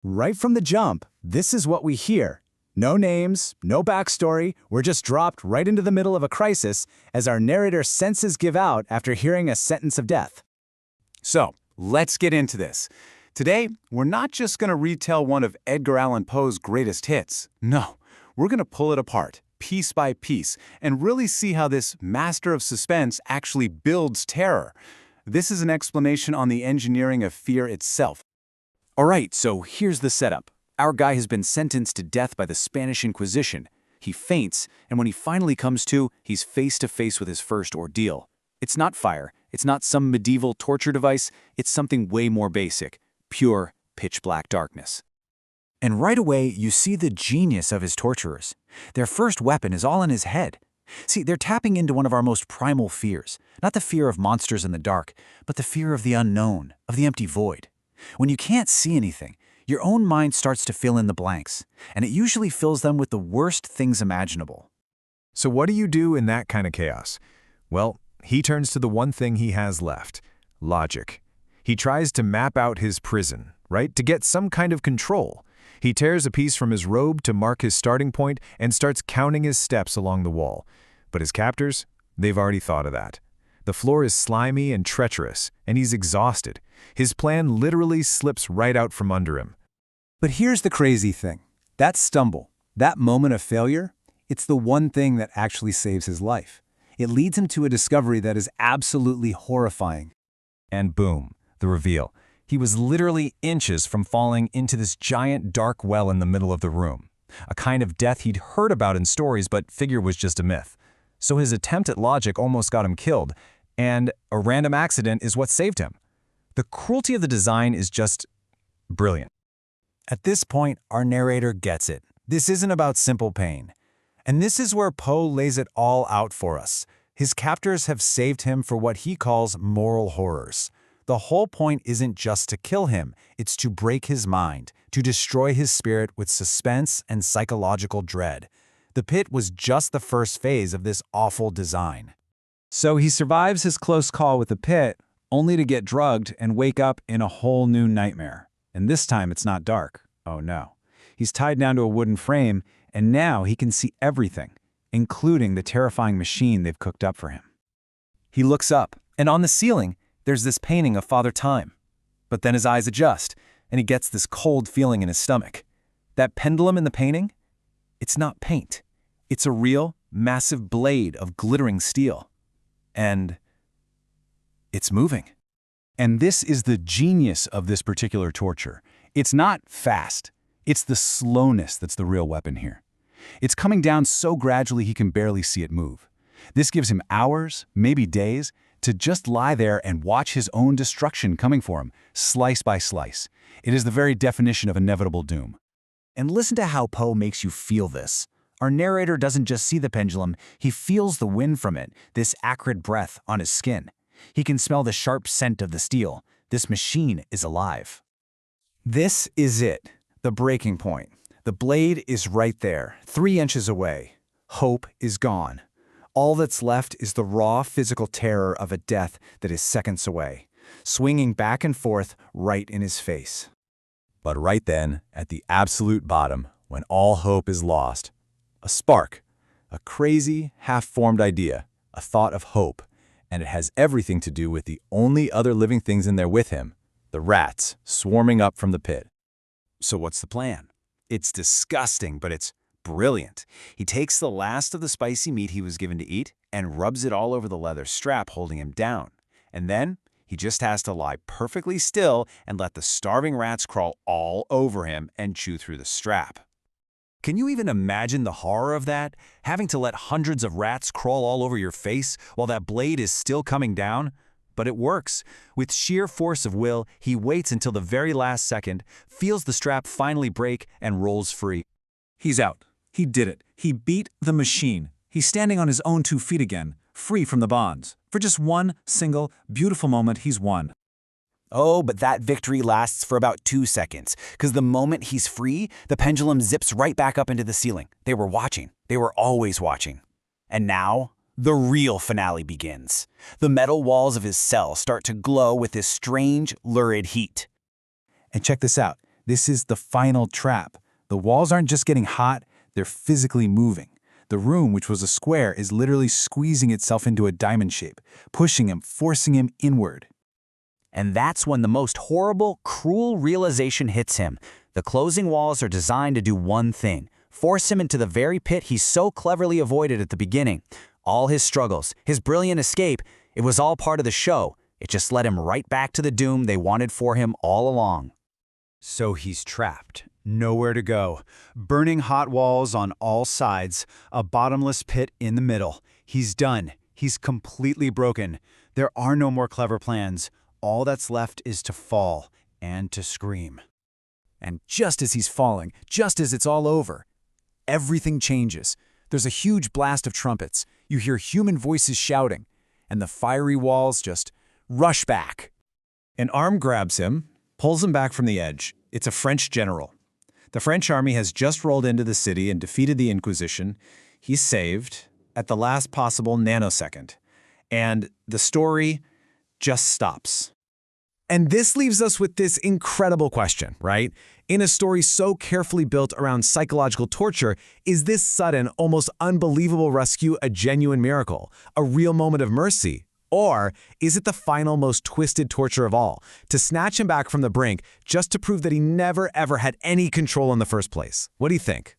Right from the jump, this is what we hear. No names, no backstory, we're just dropped right into the middle of a crisis as our narrator's senses give out after hearing a sentence of death. So, let's get into this. Today, we're not just going to retell one of Edgar Allan Poe's greatest hits. No, we're going to pull it apart, piece by piece, and really see how this master of suspense actually builds terror. This is an explanation on the engineering of fear itself. All right, so here's the setup. Our guy has been sentenced to death by the Spanish Inquisition. He faints, and when he finally comes to, he's face to face with his first ordeal. It's not fire, it's not some medieval torture device, it's something way more basic. Pure, pitch-black darkness. And right away, you see the genius of his torturers. Their first weapon is all in his head. See, they're tapping into one of our most primal fears. Not the fear of monsters in the dark, but the fear of the unknown, of the empty void. When you can't see anything, your own mind starts to fill in the blanks, and it usually fills them with the worst things imaginable. So what do you do in that kind of chaos? Well, he turns to the one thing he has left: logic. He tries to map out his prison, right? To get some kind of control. He tears a piece from his robe to mark his starting point and starts counting his steps along the wall. But his captors, they've already thought of that. The floor is slimy and treacherous, and he's exhausted. His plan literally slips right out from under him. But here's the crazy thing. That stumble, that moment of failure, it's the one thing that actually saves his life. It leads him to a discovery that is absolutely horrifying. And boom, the reveal. He was literally inches from falling into this giant dark well in the middle of the room. A kind of death he'd heard about in stories but figured was just a myth. So his attempt at logic almost got him killed, and a random accident is what saved him. The cruelty of the design is just brilliant. At this point, our narrator gets it. This isn't about simple pain. And this is where Poe lays it all out for us. His captors have saved him for what he calls moral horrors. The whole point isn't just to kill him, it's to break his mind, to destroy his spirit with suspense and psychological dread. The pit was just the first phase of this awful design. So he survives his close call with the pit, only to get drugged and wake up in a whole new nightmare. And this time it's not dark. Oh no. He's tied down to a wooden frame, and now he can see everything, including the terrifying machine they've cooked up for him. He looks up, and on the ceiling, there's this painting of Father Time. But then his eyes adjust, and he gets this cold feeling in his stomach. That pendulum in the painting? It's not paint. It's a real, massive blade of glittering steel. And it's moving. And this is the genius of this particular torture. It's not fast. It's the slowness that's the real weapon here. It's coming down so gradually he can barely see it move. This gives him hours, maybe days, to just lie there and watch his own destruction coming for him, slice by slice. It is the very definition of inevitable doom. And listen to how Poe makes you feel this. Our narrator doesn't just see the pendulum, he feels the wind from it, this acrid breath on his skin. He can smell the sharp scent of the steel. This machine is alive. This is it, the breaking point. The blade is right there, 3 inches away. Hope is gone. All that's left is the raw physical terror of a death that is seconds away, swinging back and forth right in his face. But right then, at the absolute bottom, when all hope is lost, a spark, a crazy, half-formed idea, a thought of hope, and it has everything to do with the only other living things in there with him, the rats swarming up from the pit. So what's the plan? It's disgusting, but it's brilliant. He takes the last of the spicy meat he was given to eat and rubs it all over the leather strap holding him down. And then he just has to lie perfectly still and let the starving rats crawl all over him and chew through the strap. Can you even imagine the horror of that? Having to let hundreds of rats crawl all over your face while that blade is still coming down? But it works. With sheer force of will, he waits until the very last second, feels the strap finally break, and rolls free. He's out. He did it. He beat the machine. He's standing on his own 2 feet again, free from the bonds. For just one single, beautiful moment, he's won. Oh, but that victory lasts for about 2 seconds, because the moment he's free, the pendulum zips right back up into the ceiling. They were watching. They were always watching. And now, the real finale begins. The metal walls of his cell start to glow with this strange, lurid heat. And check this out. This is the final trap. The walls aren't just getting hot, they're physically moving. The room, which was a square, is literally squeezing itself into a diamond shape, pushing him, forcing him inward. And that's when the most horrible, cruel realization hits him. The closing walls are designed to do one thing: force him into the very pit he so cleverly avoided at the beginning. All his struggles, his brilliant escape, it was all part of the show. It just led him right back to the doom they wanted for him all along. So he's trapped. Nowhere to go. Burning hot walls on all sides. A bottomless pit in the middle. He's done. He's completely broken. There are no more clever plans. All that's left is to fall and to scream. And just as he's falling, just as it's all over, everything changes. There's a huge blast of trumpets. You hear human voices shouting, and the fiery walls just rush back. An arm grabs him, pulls him back from the edge. It's a French general. The French army has just rolled into the city and defeated the Inquisition. He's saved at the last possible nanosecond. And the story just stops. And this leaves us with this incredible question, right? In a story so carefully built around psychological torture, is this sudden, almost unbelievable rescue a genuine miracle, a real moment of mercy? Or is it the final, most twisted torture of all, to snatch him back from the brink just to prove that he never ever had any control in the first place? What do you think?